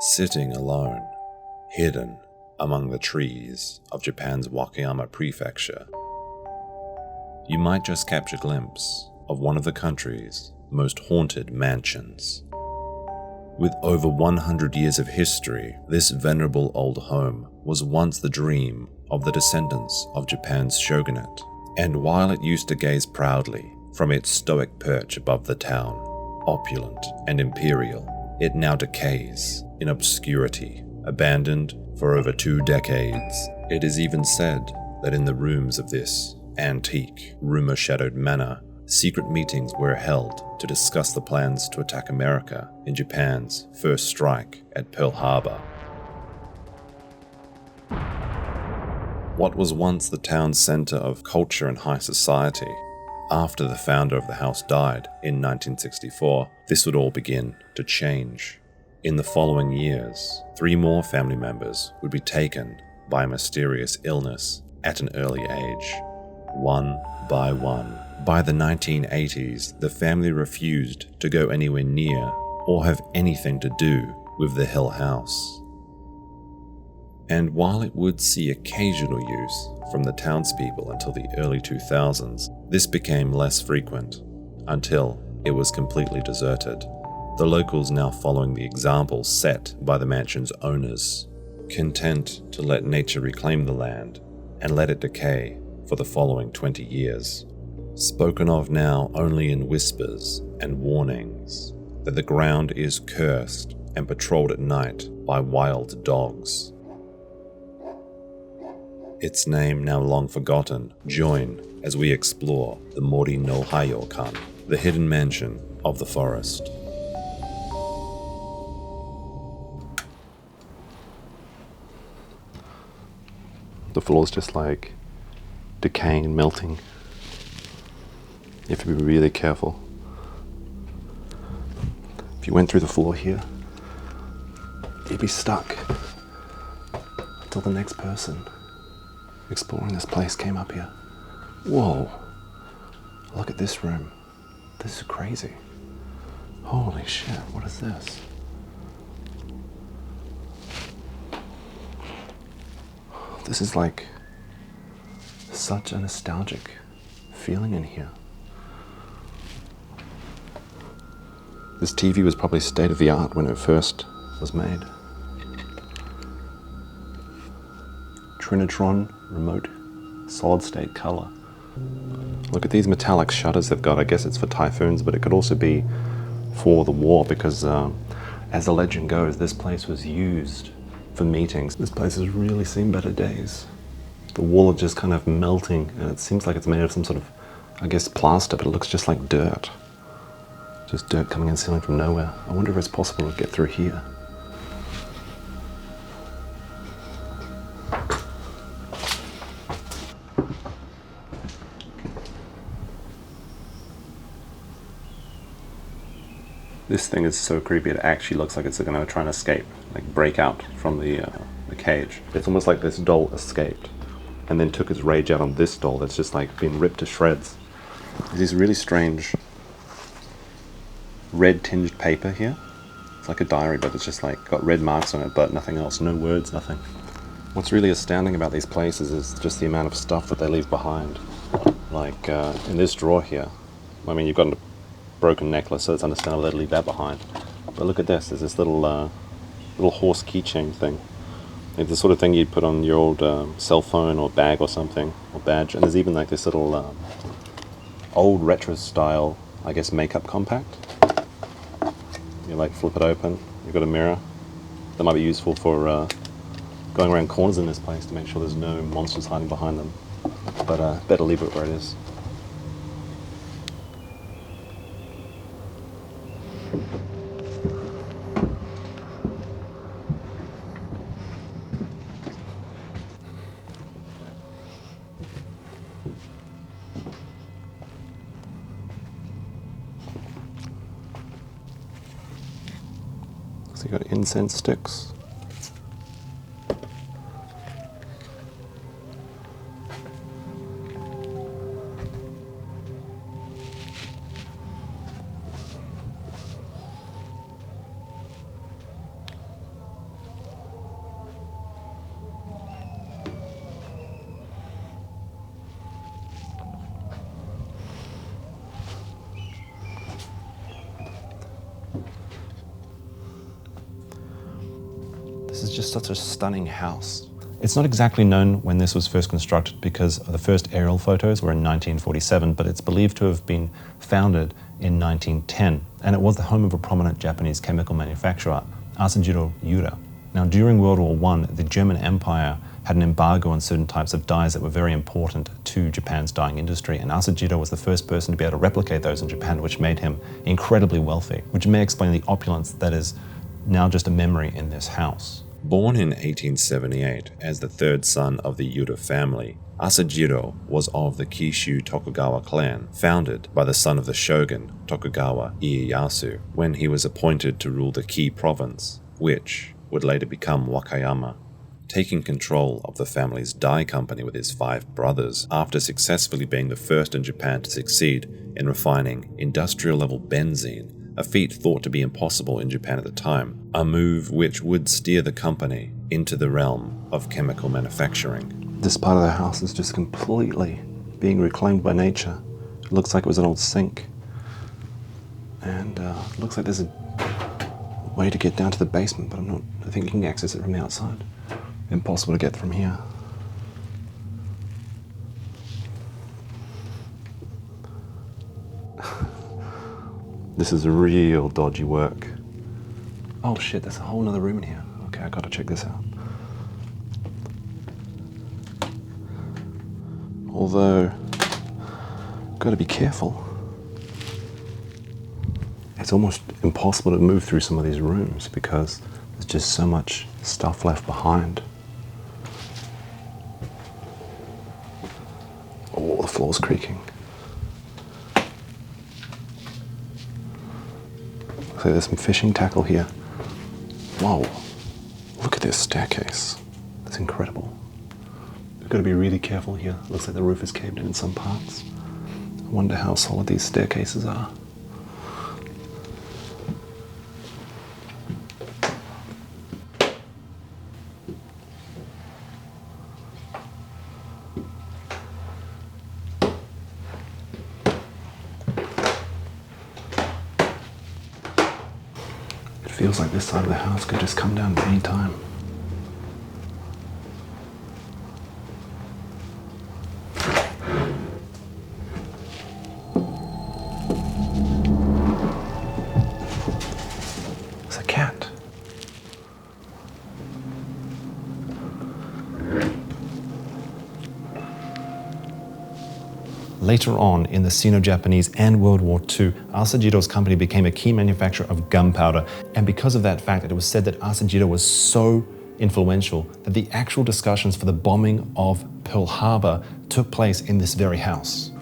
sitting alone, hidden among the trees of Japan's Wakayama Prefecture. You might just catch a glimpse of one of the country's most haunted mansions. With over 100 years of history, this venerable old home was once the dream of the descendants of Japan's shogunate, and while it used to gaze proudly from its stoic perch above the town, opulent and imperial, it now decays in obscurity, abandoned for over 2 decades. It is even said that in the rooms of this antique, rumor-shadowed manor, secret meetings were held to discuss the plans to attack America in Japan's first strike at Pearl Harbor. What was once the town's center of culture and high society, after the founder of the house died in 1964, this would all begin to change. In the following years, 3 more family members would be taken by a mysterious illness at an early age, one by one. By the 1980s, the family refused to go anywhere near or have anything to do with the Hill House. And while it would see occasional use from the townspeople until the early 2000s, this became less frequent until it was completely deserted. The locals now following the example set by the mansion's owners, content to let nature reclaim the land and let it decay for the following 20 years. Spoken of now only in whispers and warnings that the ground is cursed and patrolled at night by wild dogs. Its name now long forgotten, join as we explore the Mori no Haiyokan, the hidden mansion of the forest. The floor's just like decaying and melting. You have to be really careful. If you went through the floor here, you'd be stuck until the next person exploring this place came up here. Whoa, look at this room. This is crazy. Holy shit, what is this? This is like such a nostalgic feeling in here. This TV was probably state of the art when it first was made. Trinitron remote solid state color. Look at these metallic shutters they've got. I guess it's for typhoons, but it could also be for the war because as the legend goes, this place was used for meetings. This place has really seen better days. The wall is just kind of melting and it seems like it's made of some sort of, I guess, plaster, but it looks just like dirt. Just dirt coming and sealing from nowhere. I wonder if it's possible to get through here. This thing is so creepy, it actually looks like it's going to try and escape, like break out from the cage. It's almost like this doll escaped and then took its rage out on this doll that's just like been ripped to shreds. There's this really strange red tinged paper here. It's like a diary, but it's just like got red marks on it, but nothing else, no words, nothing. What's really astounding about these places is just the amount of stuff that they leave behind. Like in this drawer here, I mean, you've got a broken necklace, so it's understandable they'd leave that behind. But look at this, there's this little horse keychain thing. It's the sort of thing you'd put on your old cell phone or bag or something, or badge. And there's even like this little old retro style, I guess, makeup compact. You like flip it open, you've got a mirror. That might be useful for going around corners in this place to make sure there's no monsters hiding behind them. But better leave it where it is. So you got incense sticks. This is just such a stunning house. It's not exactly known when this was first constructed because the first aerial photos were in 1947, but it's believed to have been founded in 1910, and it was the home of a prominent Japanese chemical manufacturer, Asajiro Yura. Now, during World War I, the German Empire had an embargo on certain types of dyes that were very important to Japan's dyeing industry, and Asajiro was the first person to be able to replicate those in Japan, which made him incredibly wealthy, which may explain the opulence that is now just a memory in this house. Born in 1878 as the third son of the Yura family, Asajiro was of the Kishu Tokugawa Clan, founded by the son of the shogun Tokugawa Ieyasu when he was appointed to rule the Ki province, which would later become Wakayama, taking control of the family's dye company with his 5 brothers after successfully being the first in Japan to succeed in refining industrial-level benzene, a feat thought to be impossible in Japan at the time, a move which would steer the company into the realm of chemical manufacturing. This part of the house is just completely being reclaimed by nature. It looks like it was an old sink. And it looks like there's a way to get down to the basement, but I think you can access it from the outside. Impossible to get from here. This is real dodgy work. Oh shit, there's a whole nother room in here. Okay, I gotta check this out. Although, gotta be careful. It's almost impossible to move through some of these rooms because there's just so much stuff left behind. Oh, the floor's creaking. Looks like there's some fishing tackle here. Whoa, look at this staircase. That's incredible. We've got to be really careful here. Looks like the roof is caved in some parts. I wonder how solid these staircases are. It feels like this side of the house could just come down at any time. It's a cat. Later on, in the Sino-Japanese and World War II, Asajiro's company became a key manufacturer of gunpowder, and because of that fact, it was said that Asajiro was so influential that the actual discussions for the bombing of Pearl Harbor took place in this very house.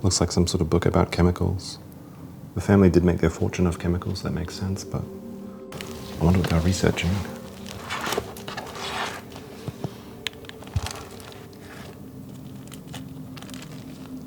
Looks like some sort of book about chemicals. The family did make their fortune off chemicals, that makes sense, but I wonder what they're researching.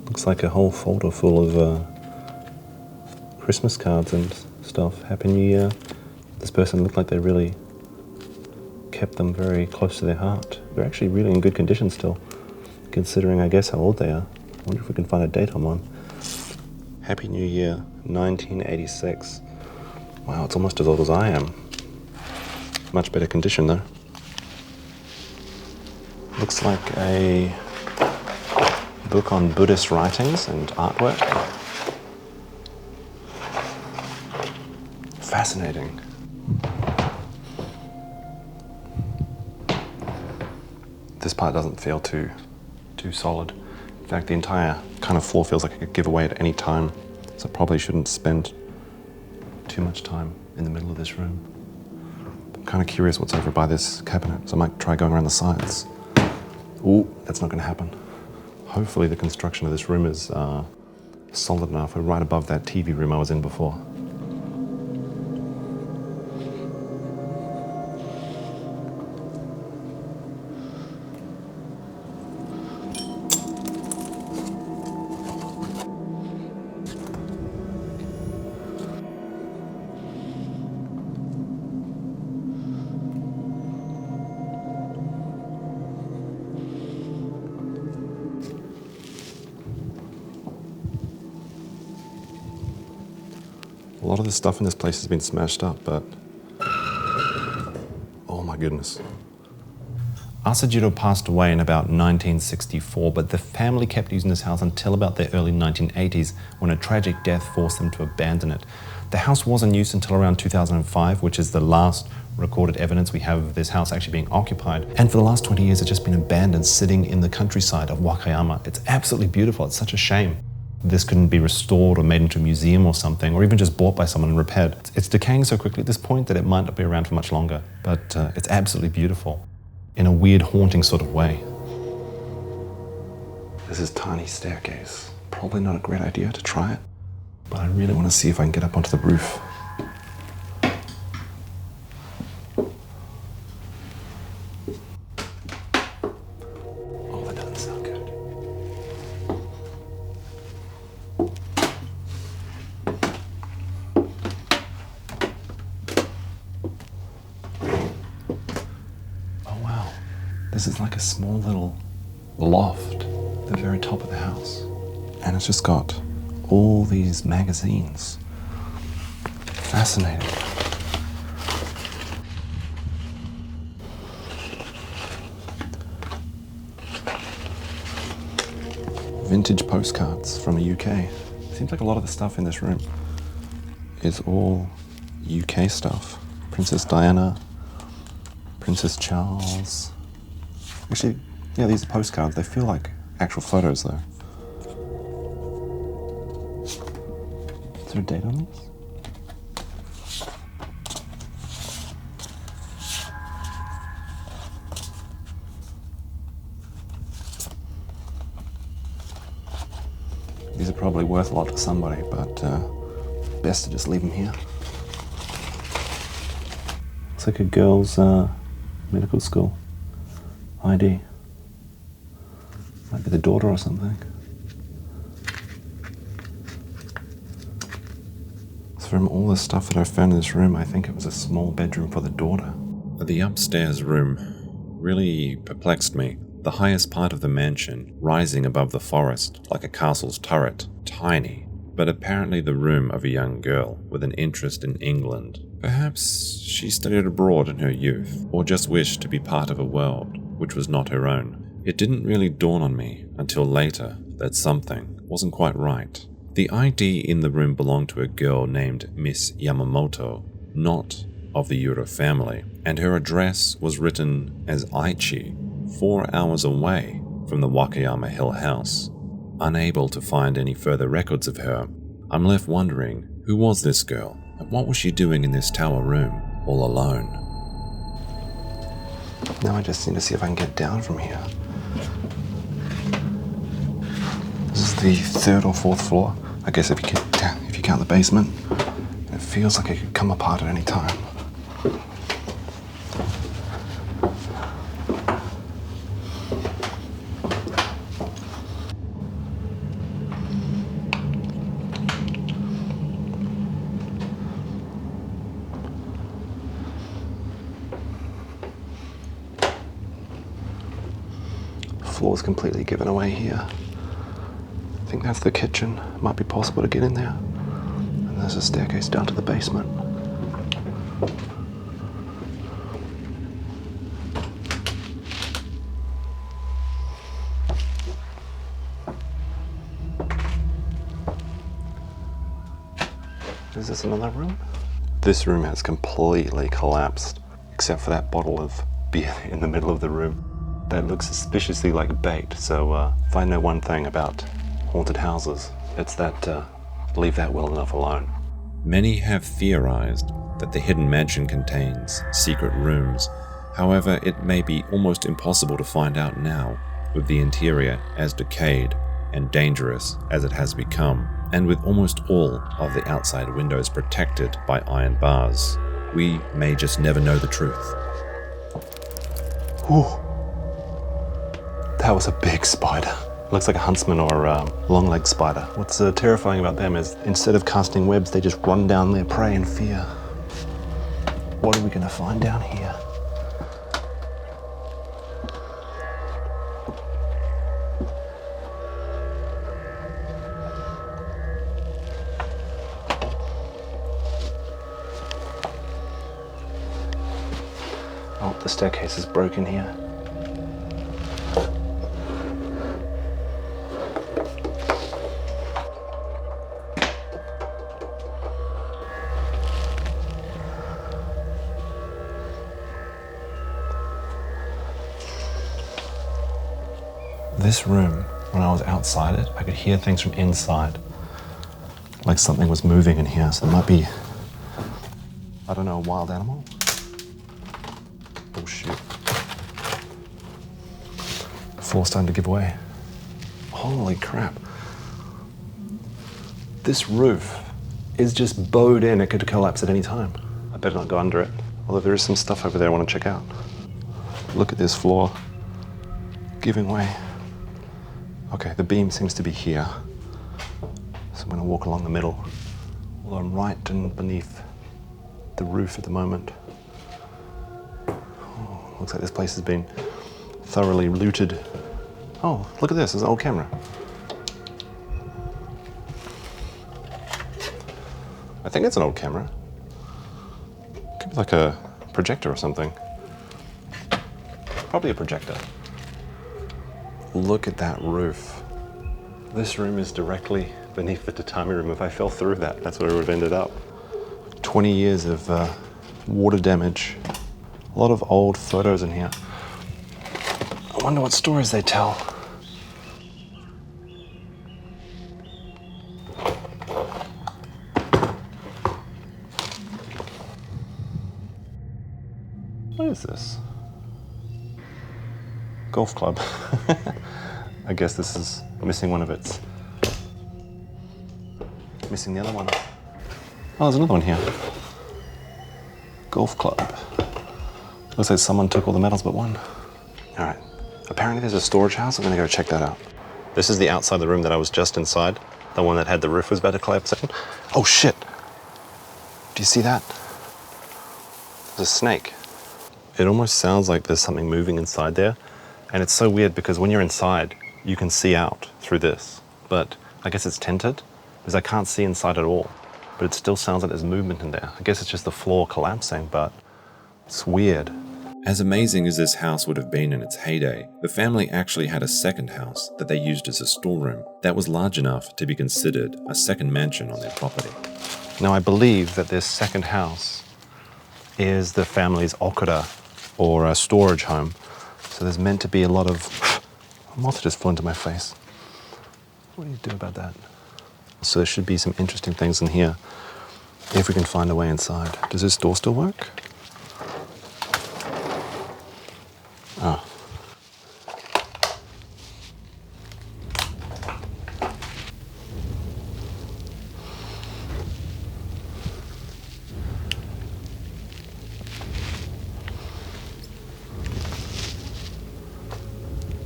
Looks like a whole folder full of Christmas cards and stuff. Happy New Year. This person looked like they really kept them very close to their heart. They're actually really in good condition still, considering, I guess, how old they are. I wonder if we can find a date on one. Happy New Year, 1986. Wow, it's almost as old as I am. Much better condition, though. Looks like a book on Buddhist writings and artwork. Fascinating. This part doesn't feel too solid. In fact, the entire kind of floor feels like it could give away at any time, so I probably shouldn't spend too much time in the middle of this room. I'm kind of curious what's over by this cabinet, so I might try going around the sides. Ooh, that's not going to happen. Hopefully the construction of this room is solid enough. We're right above that TV room I was in before. A lot of the stuff in this place has been smashed up, but my goodness. Asajiro passed away in about 1964, but the family kept using this house until about the early 1980s, when a tragic death forced them to abandon it. The house was in use until around 2005, which is the last recorded evidence we have of this house actually being occupied. And for the last 20 years, it's just been abandoned, sitting in the countryside of Wakayama. It's absolutely beautiful. It's such a shame this couldn't be restored or made into a museum or something, or even just bought by someone and repaired. It's decaying so quickly at this point that it might not be around for much longer, but it's absolutely beautiful in a weird, haunting sort of way. This is tiny staircase. Probably not a great idea to try it, but I really want to see if I can get up onto the roof. Oh, that doesn't sound good. Oh wow, this is like a small little loft at the very top of the house. And it's just got all these magazines. Fascinating. Vintage postcards from the UK. Seems like a lot of the stuff in this room is all UK stuff. Princess Diana, Princess Charles. Actually, yeah, these are postcards. They feel like actual photos though. Is there a date on these? These are probably worth a lot to somebody, but best to just leave them here. It's like a girl's medical school ID. Might be the daughter or something. From all the stuff that I found in this room, I think it was a small bedroom for the daughter. The upstairs room really perplexed me. The highest part of the mansion, rising above the forest like a castle's turret, tiny, but apparently the room of a young girl with an interest in England. Perhaps she studied abroad in her youth, or just wished to be part of a world which was not her own. It didn't really dawn on me until later that something wasn't quite right. The ID in the room belonged to a girl named Miss Yamamoto, not of the Yura family, and her address was written as Aichi, 4 hours away from the Wakayama Hill house. Unable to find any further records of her, I'm left wondering, who was this girl, and what was she doing in this tower room, all alone? Now I just need to see if I can get down from here. This is the 3rd or 4th floor. I guess if you count the basement. It feels like it could come apart at any time. Floor's completely given away here. I think that's the kitchen. Might be possible to get in there. And there's a staircase down to the basement. Is this another room? This room has completely collapsed, except for that bottle of beer in the middle of the room. That looks suspiciously like bait, so if I know one thing about haunted houses, it's that leave that well enough alone. Many have theorized that the hidden mansion contains secret rooms. However, it may be almost impossible to find out now, with the interior as decayed and dangerous as it has become, and with almost all of the outside windows protected by iron bars. We may just never know the truth. Ooh. That was a big spider. Looks like a huntsman or a long-legged spider. What's terrifying about them is instead of casting webs, they just run down their prey in fear. What are we going to find down here? Oh, The staircase is broken here. This room, when I was outside it, I could hear things from inside. Like something was moving in here, so it might be, I don't know, a wild animal? Oh shoot. The floor's starting to give way. Holy crap. This roof is just bowed in. It could collapse at any time. I better not go under it. Although there is some stuff over there I want to check out. Look at this floor. Giving way. Okay, the beam seems to be here. So I'm going to walk along the middle. Although I'm right and beneath the roof at the moment. Oh, looks like this place has been thoroughly looted. Oh, look at this, there's an old camera. I think it's an old camera. Could be like a projector or something. Probably a projector. Look at that roof. This room is directly beneath the tatami room. If I fell through that, that's where it would have ended up. 20 years of water damage. A lot of old photos in here. I wonder what stories they tell. What is this? Golf club. I guess this is missing one of its. Missing the other one. Oh, there's another one here. Golf club. Looks like someone took all the medals but one. All right. Apparently there's a storage house. I'm gonna go check that out. This is the outside of the room that I was just inside. The one that had the roof was about to collapse in. Oh shit! Do you see that? There's a snake. It almost sounds like there's something moving inside there. And it's so weird because when you're inside, you can see out through this. But I guess it's tinted because I can't see inside at all. But it still sounds like there's movement in there. I guess it's just the floor collapsing, but it's weird. As amazing as this house would have been in its heyday, the family actually had a second house that they used as a storeroom that was large enough to be considered a second mansion on their property. Now I believe that this second house is the family's okura, or a storage home. So there's meant to be a lot of... A moth just flew into my face. What do you do about that? So there should be some interesting things in here if we can find a way inside. Does this door still work? Oh.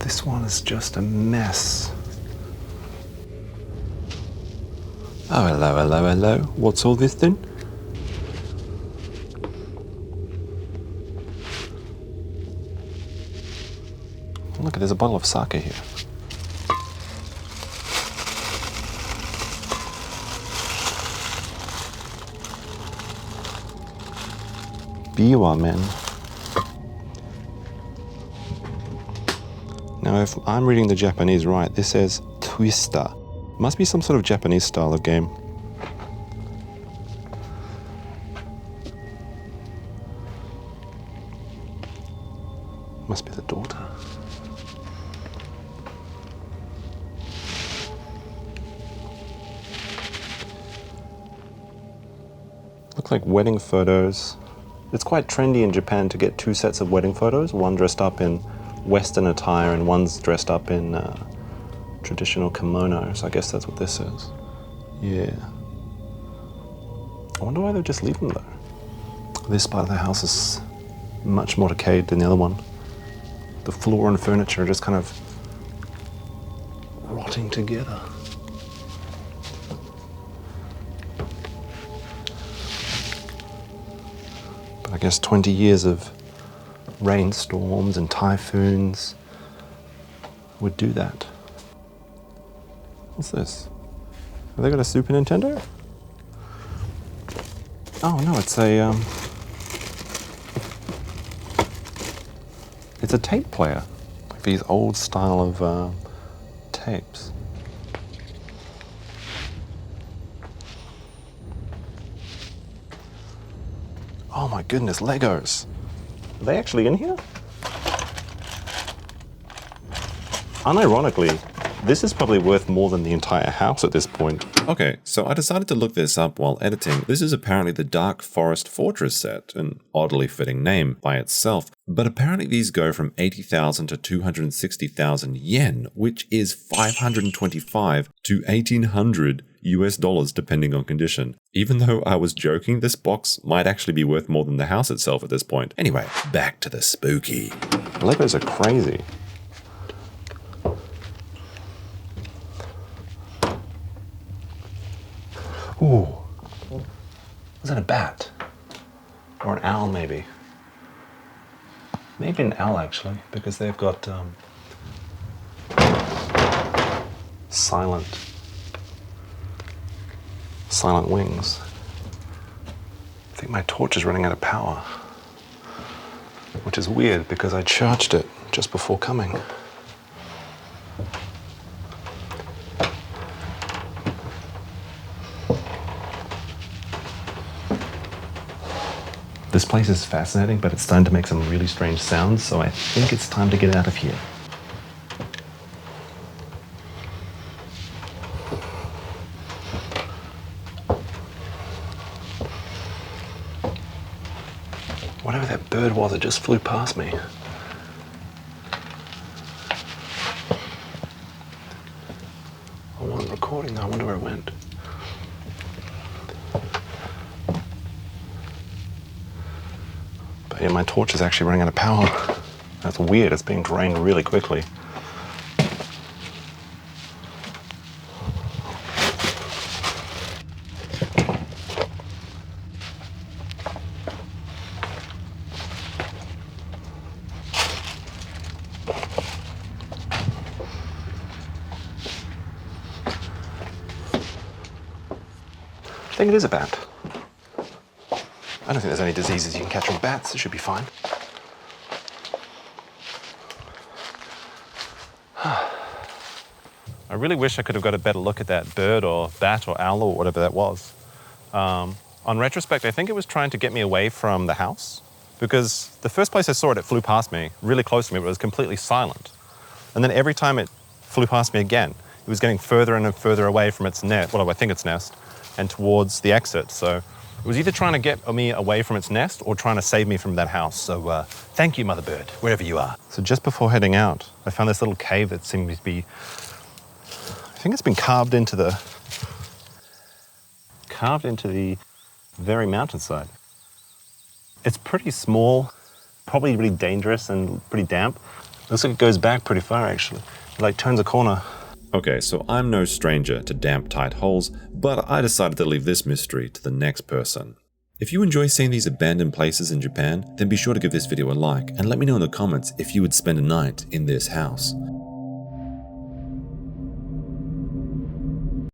This one is just a mess. Oh, hello, hello, hello. What's all this then? Look, there's a bottle of sake here. Biwa, man. Now, if I'm reading the Japanese right, this says twister. Must be some sort of Japanese style of game. Must be the daughter. Look like wedding photos. It's quite trendy in Japan to get two sets of wedding photos, one dressed up in Western attire and one's dressed up in traditional kimono, so I guess that's what this is. Yeah. I wonder why they just leave them though. This part of the house is much more decayed than the other one. The floor and furniture are just kind of rotting together. But I guess 20 years of rainstorms and typhoons would do that. What's this? Have they got a Super Nintendo? Oh no, it's a It's a tape player. Like these old style of tapes. Oh my goodness, Legos. Are they actually in here? Unironically, this is probably worth more than the entire house at this point. Okay, so I decided to look this up while editing. This is apparently the Dark Forest Fortress set, an oddly fitting name by itself, but apparently these go from 80,000 to 260,000 yen, which is 525 to 1,800 US dollars depending on condition. Even though I was joking, this box might actually be worth more than the house itself at this point. Anyway, back to the spooky. Legos are crazy. Ooh. Was that a bat? Or an owl, maybe? Maybe an owl, actually, because they've got silent wings. I think my torch is running out of power, which is weird because I charged it just before coming. This place is fascinating, but it's starting to make some really strange sounds, so I think it's time to get out of here. Whatever that bird was, it just flew past me. I wasn't recording though, I wonder where it went. But yeah, my torch is actually running out of power. That's weird, it's being drained really quickly. I think it is a bat. I don't think there's any diseases you can catch from bats. It should be fine. I really wish I could have got a better look at that bird or bat or owl or whatever that was. On retrospect, I think it was trying to get me away from the house, because the first place I saw it, it flew past me, really close to me, but it was completely silent. And then every time it flew past me again, it was getting further and further away from its nest, well, I think its nest, and towards the exit. So it was either trying to get me away from its nest or trying to save me from that house. So thank you, Mother Bird, wherever you are. So just before heading out, I found this little cave that seemed to be, I think it's been carved into the very mountainside. It's pretty small, probably really dangerous and pretty damp. Looks like it goes back pretty far, actually. It like turns a corner. Okay, so I'm no stranger to damp, tight holes, but I decided to leave this mystery to the next person. If you enjoy seeing these abandoned places in Japan, then be sure to give this video a like and let me know in the comments if you would spend a night in this house.